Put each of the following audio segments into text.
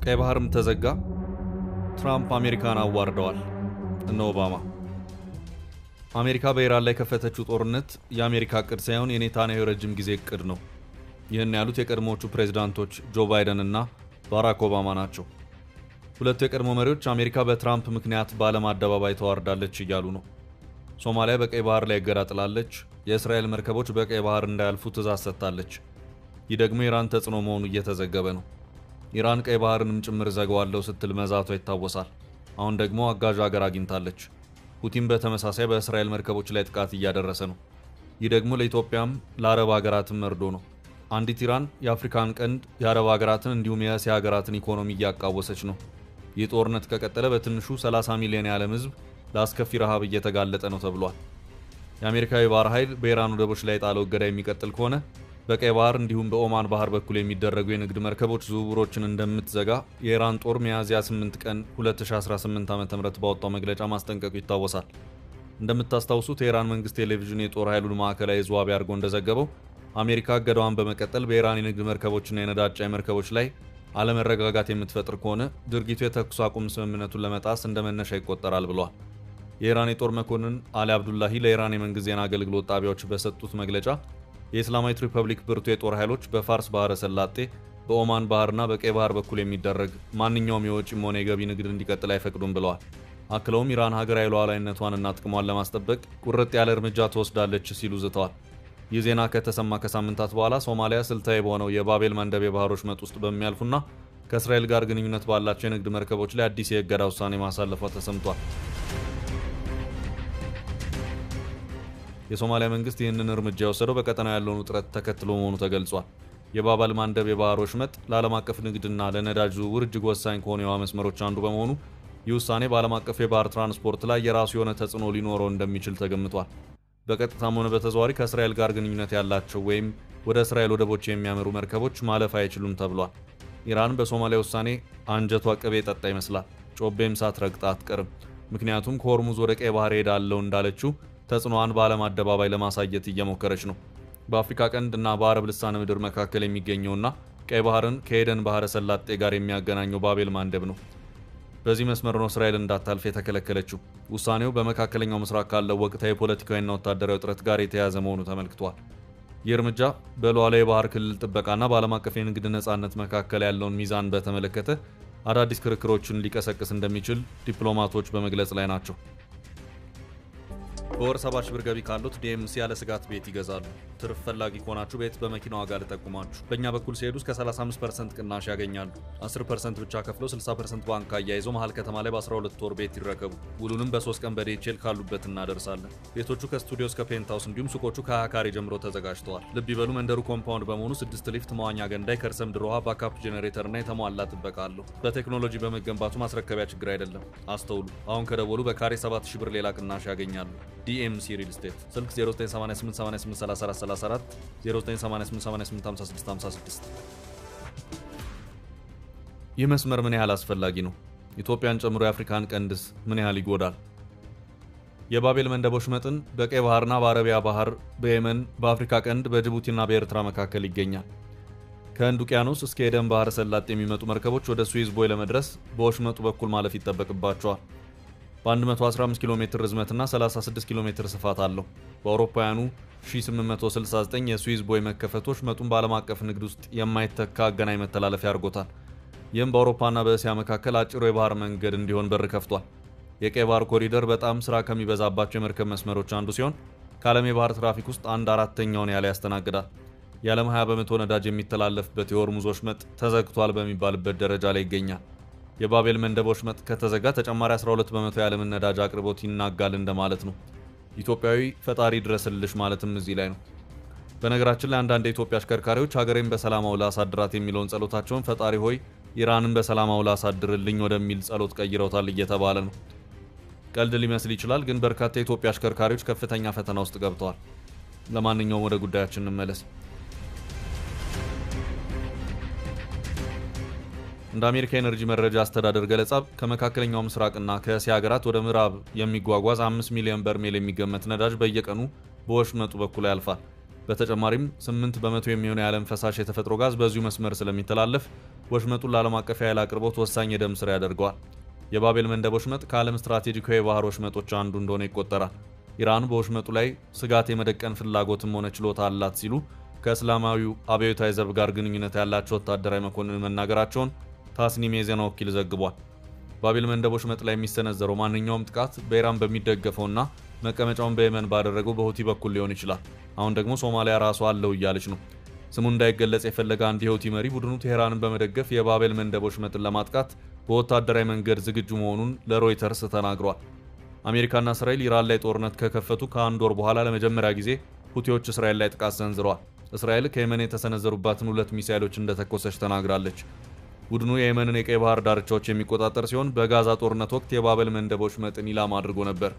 ቀይ ባህርም ተዘጋ። ትራምፕ አሜሪካን አዋርደዋል። እነ ኦባማ አሜሪካ በኢራን ላይ ከፈተችው ጦርነት የአሜሪካ እቅድ ሳይሆን የኔታንያሁ ረጅም ጊዜ እቅድ ነው። ይህን ያሉት የቀድሞዎቹ ፕሬዝዳንቶች ጆ ባይደን እና ባራክ ኦባማ ናቸው። ሁለቱ የቀድሞ መሪዎች አሜሪካ በትራምፕ ምክንያት በዓለም አደባባይ ተዋርዳለች እያሉ ነው። ሶማሊያ በቀይ ባህር ላይ እገዳ ጥላለች። የእስራኤል መርከቦች በቀይ ባህር እንዳያልፉ ትዕዛዝ ሰጥታለች። ይህ ደግሞ ኢራን ተጽዕኖ መሆኑ እየተዘገበ ነው። ኢራን ቀይ ባህርንም ጭምር ዘጋዋለሁ ስትል መዛቷ ይታወሳል። አሁን ደግሞ አጋዥ ሀገር አግኝታለች። ፑቲን በተመሳሳይ በእስራኤል መርከቦች ላይ ጥቃት እያደረሰ ነው። ይህ ደግሞ ለኢትዮጵያም ለአረብ ሀገራትም መርዶ ነው። አንዲት ኢራን የአፍሪካን ቀንድ፣ የአረብ ሀገራትን እንዲሁም የእስያ ሀገራትን ኢኮኖሚ እያቃወሰች ነው። ይህ ጦርነት ከቀጠለ በትንሹ 30 ሚሊዮን የዓለም ሕዝብ ለአስከፊ ረሃብ እየተጋለጠ ነው ተብሏል። የአሜሪካ የባህር ኃይል በኢራን ወደቦች ላይ ጣለው እገዳ የሚቀጥል ከሆነ በቀይ ባህር እንዲሁም በኦማን ባህር በኩል የሚደረጉ የንግድ መርከቦች ዝውውሮችን እንደምትዘጋ የኢራን ጦር ሚያዝያ 8 ቀን 2018 ዓ.ም ባወጣው መግለጫ ማስጠንቀቁ ይታወሳል። እንደምታስታውሱት የኢራን መንግስት ቴሌቪዥን የጦር ኃይሉን ማዕከላዊ ዝዋቢ አድርጎ እንደዘገበው አሜሪካ እገዳዋን በመቀጠል በኢራን የንግድ መርከቦችና የነዳጅ ጫኝ መርከቦች ላይ አለመረጋጋት የምትፈጥር ከሆነ ድርጊቱ የተኩስ አቁም ስምምነቱን ለመጣስ እንደ መነሻ ይቆጠራል ብለዋል። የኢራን የጦር መኮንን አሊ አብዱላሂ ለኢራን የመንግስት ዜና አገልግሎት ጣቢያዎች በሰጡት መግለጫ የእስላማዊት ሪፐብሊክ ብርቱ የጦር ኃይሎች በፋርስ ባህረ ሰላጤ፣ በኦማን ባህርና በቀይ ባህር በኩል የሚደረግ ማንኛውም የወጪም ሆነ የገቢ ንግድ እንዲቀጥል አይፈቅዱም ብለዋል። አክለውም ኢራን ሀገራዊ ሉዓላዊነቷንና ጥቅሟን ለማስጠበቅ ቁርጥ ያለ እርምጃ ትወስዳለች ሲሉ ዝተዋል። ይህ ዜና ከተሰማ ከሳምንታት በኋላ ሶማሊያ ስልታዊ በሆነው የባቤል መንደብ የባህር ወሽመጥ ውስጥ በሚያልፉና ከእስራኤል ጋር ግንኙነት ባላቸው የንግድ መርከቦች ላይ አዲስ የእገዳ ውሳኔ ማሳለፏ ተሰምቷል። የሶማሊያ መንግስት ይህንን እርምጃ የወሰደው በቀጠናው ያለውን ውጥረት ተከትሎ መሆኑ ተገልጿል። የባቤል መንደብ የባህር ወሽመጥ ለዓለም አቀፍ ንግድና ለነዳጅ ዝውውር እጅግ ወሳኝ ከሆኑ የውሃ መስመሮች አንዱ በመሆኑ ይህ ውሳኔ በዓለም አቀፍ የባህር ትራንስፖርት ላይ የራሱ የሆነ ተጽዕኖ ሊኖረው እንደሚችል ተገምቷል። በቀጥታም ሆነ በተዘዋዋሪ ከእስራኤል ጋር ግንኙነት ያላቸው ወይም ወደ እስራኤል ወደቦች የሚያመሩ መርከቦች ማለፍ አይችሉም ተብሏል። ኢራን በሶማሊያ ውሳኔ አንጀቷ ቅቤ ጠጣ ይመስላል። ጮቤም ሳትረግጥ አትቀርም። ምክንያቱም ከሆርሙዝ ወደ ቀይ ባህር ሄዳለው እንዳለችው ተጽዕኖዋን በዓለም አደባባይ ለማሳየት እየሞከረች ነው። በአፍሪካ ቀንድ እና በአረብ ልሳነ ምድር መካከል የሚገኘውና ቀይ ባህርን ከኤደን ባህረ ሰላጤ ጋር የሚያገናኘው ባቤል ማንደብ ነው። በዚህ መስመር ነው እስራኤል እንዳታልፍ የተከለከለችው። ውሳኔው በመካከለኛው ምስራቅ ካለው ወቅታዊ ፖለቲካዊና ወታደራዊ ውጥረት ጋር የተያያዘ መሆኑ ተመልክቷል። ይህ እርምጃ በሉዓላዊ የባህር ክልል ጥበቃና በዓለም አቀፍ የንግድ ነጻነት መካከል ያለውን ሚዛን በተመለከተ አዳዲስ ክርክሮችን ሊቀሰቅስ እንደሚችል ዲፕሎማቶች በመግለጽ ላይ ናቸው። በወር 70 ሺህ ብር ገቢ ካሉት ዲኤምሲ ያለ ስጋት ቤት ይገዛሉ። ትርፍ ፈላጊ ከሆናችሁ ቤት በመኪና ዋጋ ልጠቁማችሁ። በእኛ በኩል ሲሄዱ እስከ 35% ቅናሽ ያገኛሉ። 10% ብቻ ከፍለው 60% ባንክ አያይዘው መሃል ከተማ ላይ በ12 ወር ቤት ይረከቡ። ውሉንም በ3 ቀን በዲኤችኤል ካሉበት እናደርሳለን። ቤቶቹ ከስቱዲዮ እስከ ፔንትሃውስ እንዲሁም ሱቆቹ ከ20 ካሬ ጀምሮ ተዘጋጅተዋል። ልብ ይበሉ፣ መንደሩ ኮምፓውንድ በመሆኑ 6 ሊፍት፣ መዋኛ ገንዳ፣ የከርሰ ምድር ውሃ፣ ባካፕ ጄኔሬተር እና የተሟላ ጥበቃ አለው። በቴክኖሎጂ በመገንባቱ ማስረከቢያ ችግር አይደለም። አስተውሉ፣ አሁን ከደወሉ በካሬ 7000 ብር ሌላ ቅናሽ ያገኛሉ። ዲኤምሲ ሪል ስቴት ስልክ 0988883434 0988885656። ይህ መስመር ምን ያህል አስፈላጊ ነው? ኢትዮጵያን ጨምሮ የአፍሪካን ቀንድስ ምን ያህል ይጎዳል? የባቤል መንደብ ወሽመጥን በቀይ ባህርና በአረቢያ ባህር፣ በየመን፣ በአፍሪካ ቀንድ፣ በጅቡቲና በኤርትራ መካከል ይገኛል። ከህንድ ውቅያኖስ እስከ ኤደን ባህረ ሰላጤ የሚመጡ መርከቦች ወደ ስዊዝ ቦይ ለመድረስ በወሽመጡ በኩል ማለፍ ይጠበቅባቸዋል። በ115 ኪሎ ሜትር ርዝመትና 36 ኪሎ ሜትር ስፋት አለው። በአውሮፓውያኑ 1869 የስዊዝ ቦይ መከፈት ወሽመጡን በዓለም አቀፍ ንግድ ውስጥ የማይተካ አገናኝ መተላለፊያ አድርጎታል። ይህም በአውሮፓና በእስያ መካከል አጭሩ የባህር መንገድ እንዲሆን በር ከፍቷል። የቀይ ባህር ኮሪደር በጣም ስራ ከሚበዛባቸው የመርከብ መስመሮች አንዱ ሲሆን ከዓለም የባህር ትራፊክ ውስጥ 1/4ኛውን ያህል ያስተናግዳል። የዓለም 20 በመቶ ነዳጅ የሚተላለፍበት የሆርሙዝ ወሽመጥ ተዘግቷል በሚባልበት ደረጃ ላይ ይገኛል። የባቤል መንደብ ወሽመጥ ከተዘጋ ተጨማሪ 12 በመቶ የዓለምን ነዳጅ አቅርቦት ይናጋል እንደማለት ነው። ኢትዮጵያዊ ፈጣሪ ድረስልሽ ማለትም እዚህ ላይ ነው። በነገራችን ላይ አንዳንድ የኢትዮጵያ አሽከርካሪዎች ሀገሬን በሰላም አውላ አሳድራት የሚለውን ጸሎታቸውን ፈጣሪ ሆይ ኢራንን በሰላም አውላ አሳድርልኝ ወደሚል ጸሎት ቀይረውታል እየተባለ ነው። ቀልድ ሊመስል ይችላል፣ ግን በርካታ የኢትዮጵያ አሽከርካሪዎች ከፍተኛ ፈተና ውስጥ ገብተዋል። ለማንኛውም ወደ ጉዳያችን እንመለስ። እንደ አሜሪካ ኤነርጂ መረጃ አስተዳደር ገለጻ ከመካከለኛው ምስራቅና ከእስያ ሀገራት ወደ ምዕራብ የሚጓጓዝ 5 ሚሊዮን በርሜል የሚገመት ነዳጅ በየቀኑ በወሽመጡ በኩል ያልፋል። በተጨማሪም 8 በመቶ የሚሆነው የዓለም ፈሳሽ የተፈጥሮ ጋዝ በዚሁ መስመር ስለሚተላለፍ ወሽመጡን ለዓለም አቀፍ የኃይል አቅርቦት ወሳኝ የደም ስር ያደርገዋል። የባቤል መንደብ ወሽመጥ ከዓለም ስትራቴጂካዊ የባህር ወሽመጦች አንዱ እንደሆነ ይቆጠራል። ኢራን በወሽመጡ ላይ ስጋት የመደቀን ፍላጎትም ሆነ ችሎታ አላት ሲሉ ከእስላማዊው አብዮታዊ ዘብ ጋር ግንኙነት ያላቸው ወታደራዊ መኮንን መናገራቸውን ታስኒም የዜና ወኪል ዘግቧል። ባቤል መንደብ ወሽመጥ ላይ የሚሰነዘረው ማንኛውም ጥቃት በኢራን በሚደገፈውና መቀመጫውን በየመን ባደረገው በሁቲ በኩል ሊሆን ይችላል። አሁን ደግሞ ሶማሊያ ራሷ አለው እያለች ነው። ስሙ እንዳይገለጽ የፈለገ አንድ የሁቲ መሪ ቡድኑ ቴህራንን በመደገፍ የባቤል መንደብ ወሽመጥን ለማጥቃት በወታደራዊ መንገድ ዝግጁ መሆኑን ለሮይተርስ ተናግሯል። አሜሪካና እስራኤል ኢራን ላይ ጦርነት ከከፈቱ ከአንድ ወር በኋላ ለመጀመሪያ ጊዜ ሁቲዎች እስራኤል ላይ ጥቃት ሰንዝረዋል። እስራኤል ከየመን የተሰነዘሩባትን 2 ሚሳኤሎች እንደተኮሰች ተናግራለች። ቡድኑ የየመንን የቀይ ባህር ዳርቻዎች የሚቆጣጠር ሲሆን በጋዛ ጦርነት ወቅት የባቤል መንደብ ወሽመጥን ኢላማ አድርጎ ነበር።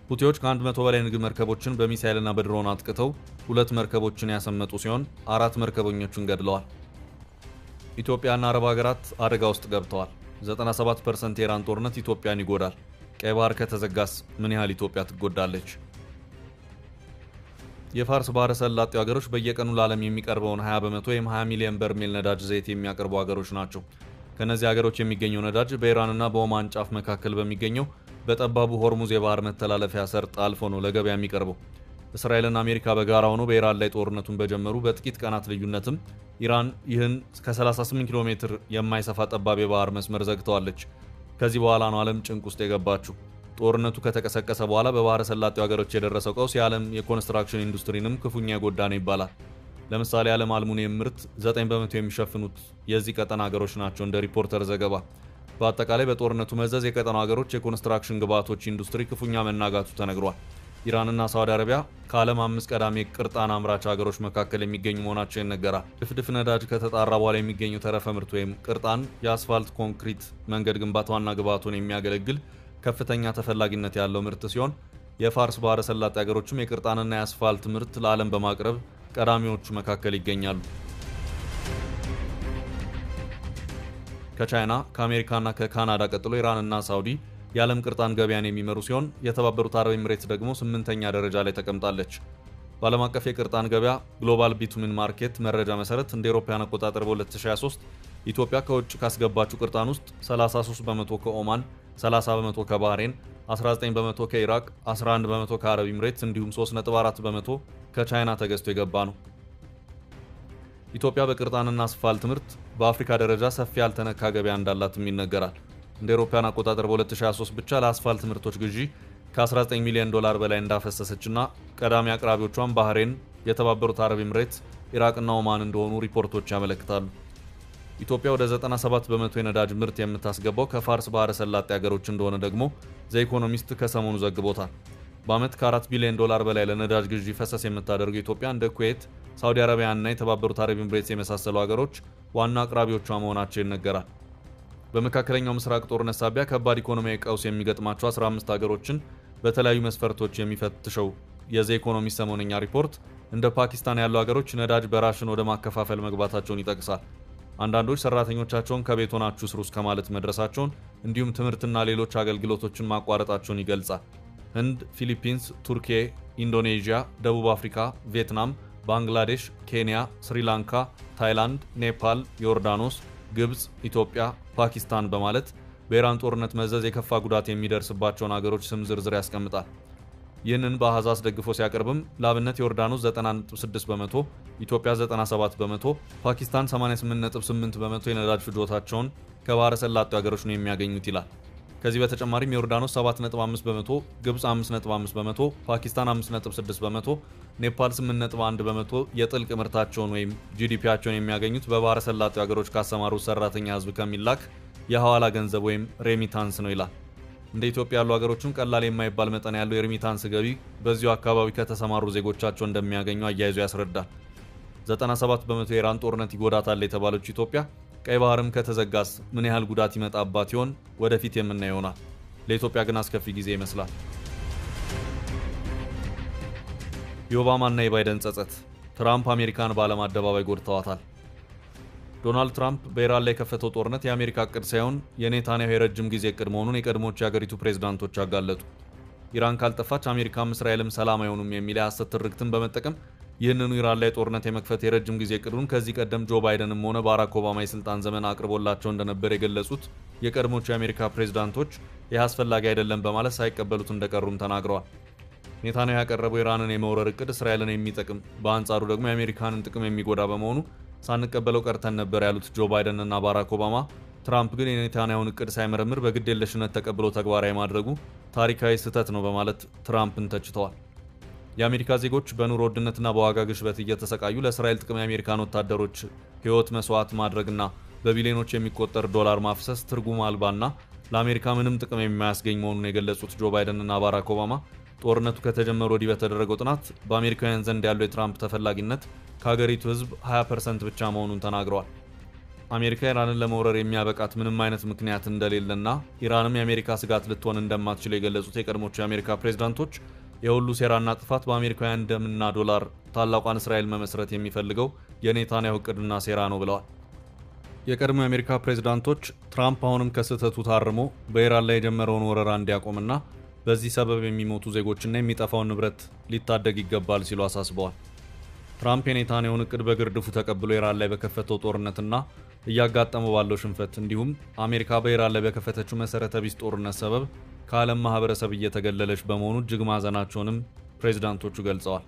ሁቲዎች ከ100 በላይ ንግድ መርከቦችን በሚሳኤልና በድሮን አጥቅተው 2 መርከቦችን ያሰመጡ ሲሆን 4 መርከበኞቹን ገድለዋል። ኢትዮጵያና አረብ ሀገራት አደጋ ውስጥ ገብተዋል። 97% የኢራን ጦርነት ኢትዮጵያን ይጎዳል። ቀይ ባህር ከተዘጋስ ምን ያህል ኢትዮጵያ ትጎዳለች? የፋርስ ባህረ ሰላጤው ሀገሮች በየቀኑ ለዓለም የሚቀርበውን 20 በመቶ ወይም 20 ሚሊዮን በርሜል ነዳጅ ዘይት የሚያቀርቡ ሀገሮች ናቸው። ከነዚህ ሀገሮች የሚገኘው ነዳጅ በኢራንና በኦማን ጫፍ መካከል በሚገኘው በጠባቡ ሆርሙዝ የባህር መተላለፊያ ሰርጥ አልፎ ነው ለገበያ የሚቀርበው። እስራኤልና አሜሪካ በጋራ ሆነው በኢራን ላይ ጦርነቱን በጀመሩ በጥቂት ቀናት ልዩነትም ኢራን ይህን ከ38 ኪሎ ሜትር የማይሰፋ ጠባብ የባህር መስመር ዘግተዋለች። ከዚህ በኋላ ነው ዓለም ጭንቅ ውስጥ የገባችው። ጦርነቱ ከተቀሰቀሰ በኋላ በባህረ ሰላጤው ሀገሮች የደረሰው ቀውስ የዓለም የኮንስትራክሽን ኢንዱስትሪንም ክፉኛ የጎዳ ነው ይባላል። ለምሳሌ የዓለም አልሙኒየም ምርት 9 በመቶ የሚሸፍኑት የዚህ ቀጠና ሀገሮች ናቸው እንደ ሪፖርተር ዘገባ። በአጠቃላይ በጦርነቱ መዘዝ የቀጠናው ሀገሮች የኮንስትራክሽን ግብዓቶች ኢንዱስትሪ ክፉኛ መናጋቱ ተነግሯል። ኢራንና ሳውዲ አረቢያ ከዓለም 5 ቀዳሚ ቅርጣን አምራች ሀገሮች መካከል የሚገኙ መሆናቸው ይነገራል። ድፍድፍ ነዳጅ ከተጣራ በኋላ የሚገኘው ተረፈ ምርት ወይም ቅርጣን የአስፋልት ኮንክሪት መንገድ ግንባታ ዋና ግብዓቱን የሚያገለግል ከፍተኛ ተፈላጊነት ያለው ምርት ሲሆን የፋርስ ባህረ ሰላጤ ሀገሮችም የቅርጣንና የአስፋልት ምርት ለዓለም በማቅረብ ቀዳሚዎቹ መካከል ይገኛሉ። ከቻይና ከአሜሪካና ከካናዳ ቀጥሎ ኢራንና ሳውዲ የዓለም ቅርጣን ገበያን የሚመሩ ሲሆን የተባበሩት አረብ ኤምሬትስ ደግሞ 8ኛ ደረጃ ላይ ተቀምጣለች። በዓለም አቀፍ የቅርጣን ገበያ ግሎባል ቢቱሚን ማርኬት መረጃ መሰረት እንደ አውሮፓውያን አቆጣጠር በ2023 ኢትዮጵያ ከውጭ ካስገባችው ቅርጣን ውስጥ 33 በመቶ ከኦማን፣ 30 በመቶ ከባህሬን፣ 19 በመቶ ከኢራቅ፣ 11 በመቶ ከአረብ ኤምሬትስ እንዲሁም 3.4 በመቶ ከቻይና ተገዝቶ የገባ ነው። ኢትዮጵያ በቅርጣንና አስፋልት ምርት በአፍሪካ ደረጃ ሰፊ ያልተነካ ገበያ እንዳላትም ይነገራል። እንደ አውሮፓውያን አቆጣጠር በ2023 ብቻ ለአስፋልት ምርቶች ግዢ ከ19 ሚሊዮን ዶላር በላይ እንዳፈሰሰችና ቀዳሚ አቅራቢዎቿን ባህሬን፣ የተባበሩት አረብ ኤምሬትስ፣ ኢራቅና ኦማን እንደሆኑ ሪፖርቶች ያመለክታሉ። ኢትዮጵያ ወደ 97 በመቶ የነዳጅ ምርት የምታስገባው ከፋርስ ባህረ ሰላጤ ሀገሮች እንደሆነ ደግሞ ዘኢኮኖሚስት ከሰሞኑ ዘግቦታል። በዓመት ከ4 ቢሊዮን ዶላር በላይ ለነዳጅ ግዢ ፈሰስ የምታደርገው ኢትዮጵያ እንደ ኩዌት፣ ሳውዲ አረቢያና የተባበሩት አረብ ኤምሬትስ የመሳሰሉ ሀገሮች ዋና አቅራቢዎቿ መሆናቸው ይነገራል። በመካከለኛው ምስራቅ ጦርነት ሳቢያ ከባድ ኢኮኖሚያዊ ቀውስ የሚገጥማቸው 15 ሀገሮችን በተለያዩ መስፈርቶች የሚፈትሸው የዘኢኮኖሚስት ሰሞነኛ ሪፖርት እንደ ፓኪስታን ያሉ ሀገሮች ነዳጅ በራሽን ወደ ማከፋፈል መግባታቸውን ይጠቅሳል። አንዳንዶች ሰራተኞቻቸውን ከቤት ሆናችሁ ስሩ እስከ ማለት መድረሳቸውን እንዲሁም ትምህርትና ሌሎች አገልግሎቶችን ማቋረጣቸውን ይገልጻል። ህንድ፣ ፊሊፒንስ፣ ቱርኪ፣ ኢንዶኔዥያ፣ ደቡብ አፍሪካ፣ ቪየትናም፣ ባንግላዴሽ፣ ኬንያ፣ ስሪላንካ፣ ታይላንድ፣ ኔፓል፣ ዮርዳኖስ፣ ግብፅ፣ ኢትዮጵያ፣ ፓኪስታን በማለት በኢራን ጦርነት መዘዝ የከፋ ጉዳት የሚደርስባቸውን ሀገሮች ስም ዝርዝር ያስቀምጣል። ይህንን በአሃዝ አስደግፎ ሲያቀርብም ለአብነት ዮርዳኖስ 90.6 በመቶ፣ ኢትዮጵያ 97 በመቶ፣ ፓኪስታን 88.8 በመቶ የነዳጅ ፍጆታቸውን ከባህረ ሰላጤው ሀገሮች ነው የሚያገኙት ይላል። ከዚህ በተጨማሪም ዮርዳኖስ 7.5 በመቶ፣ ግብፅ 5.5 በመቶ፣ ፓኪስታን 5.6 በመቶ፣ ኔፓል 8.1 በመቶ የጥልቅ ምርታቸውን ወይም ጂዲፒያቸውን የሚያገኙት በባህረ ሰላጤው ሀገሮች ካሰማሩት ሰራተኛ ህዝብ ከሚላክ የሐዋላ ገንዘብ ወይም ሬሚታንስ ነው ይላል። እንደ ኢትዮጵያ ያሉ ሀገሮችም ቀላል የማይባል መጠን ያለው የሬሚታንስ ገቢ በዚሁ አካባቢ ከተሰማሩ ዜጎቻቸው እንደሚያገኙ አያይዞ ያስረዳል። 97 በመቶ የኢራን ጦርነት ይጎዳታል የተባለች ኢትዮጵያ ቀይ ባህርም ከተዘጋስ ምን ያህል ጉዳት ይመጣባት ይሆን? ወደፊት የምናየው ይሆናል። ለኢትዮጵያ ግን አስከፊ ጊዜ ይመስላል። የኦባማና የባይደን ጸጸት፣ ትራምፕ አሜሪካን በዓለም አደባባይ ጎድተዋታል። ዶናልድ ትራምፕ በኢራን ላይ የከፈተው ጦርነት የአሜሪካ እቅድ ሳይሆን የኔታንያሁ የረጅም ጊዜ እቅድ መሆኑን የቀድሞቹ የአገሪቱ ፕሬዝዳንቶች አጋለጡ። ኢራን ካልጠፋች አሜሪካም እስራኤልም ሰላም አይሆኑም የሚል የሐሰት ትርክትን በመጠቀም ይህንኑ ኢራን ላይ ጦርነት የመክፈት የረጅም ጊዜ እቅዱን ከዚህ ቀደም ጆ ባይደንም ሆነ ባራክ ኦባማ የስልጣን ዘመን አቅርቦላቸው እንደነበር የገለጹት የቀድሞቹ የአሜሪካ ፕሬዝዳንቶች ይህ አስፈላጊ አይደለም በማለት ሳይቀበሉት እንደቀሩም ተናግረዋል። ኔታንያሁ ያቀረበው ኢራንን የመውረር እቅድ እስራኤልን የሚጠቅም በአንጻሩ ደግሞ የአሜሪካንን ጥቅም የሚጎዳ በመሆኑ ሳንቀበለው ቀርተን ነበር ያሉት ጆ ባይደን እና ባራክ ኦባማ ትራምፕ ግን የኔታንያሁን እቅድ ሳይመረምር በግዴለሽነት ተቀብሎ ተግባራዊ ማድረጉ ታሪካዊ ስህተት ነው በማለት ትራምፕን ተችተዋል። የአሜሪካ ዜጎች በኑሮ ውድነትና በዋጋ ግሽበት እየተሰቃዩ ለእስራኤል ጥቅም የአሜሪካን ወታደሮች ሕይወት መስዋዕት ማድረግና በቢሊዮኖች የሚቆጠር ዶላር ማፍሰስ ትርጉም አልባና ለአሜሪካ ምንም ጥቅም የማያስገኝ መሆኑን የገለጹት ጆ ባይደን እና ባራክ ኦባማ ጦርነቱ ከተጀመረ ወዲህ በተደረገው ጥናት በአሜሪካውያን ዘንድ ያለው የትራምፕ ተፈላጊነት ከሀገሪቱ ሕዝብ 20% ብቻ መሆኑን ተናግረዋል። አሜሪካ ኢራንን ለመውረር የሚያበቃት ምንም አይነት ምክንያት እንደሌለና ኢራንም የአሜሪካ ስጋት ልትሆን እንደማትችል የገለጹት የቀድሞቹ የአሜሪካ ፕሬዝዳንቶች የሁሉ ሴራና ጥፋት በአሜሪካውያን ደምና ዶላር ታላቋን እስራኤል መመስረት የሚፈልገው የኔታንያሁ እቅድና ሴራ ነው ብለዋል። የቀድሞ የአሜሪካ ፕሬዝዳንቶች ትራምፕ አሁንም ከስህተቱ ታርሞ በኢራን ላይ የጀመረውን ወረራ እንዲያቆምና በዚህ ሰበብ የሚሞቱ ዜጎችና የሚጠፋውን ንብረት ሊታደግ ይገባል ሲሉ አሳስበዋል። ትራምፕ የኔታንያሁን እቅድ በግርድፉ ተቀብሎ ኢራን ላይ በከፈተው ጦርነትና እያጋጠመው ባለው ሽንፈት እንዲሁም አሜሪካ በኢራን ላይ በከፈተችው መሰረተ ቢስ ጦርነት ሰበብ ከዓለም ማህበረሰብ እየተገለለች በመሆኑ እጅግ ማዘናቸውንም ፕሬዝዳንቶቹ ገልጸዋል።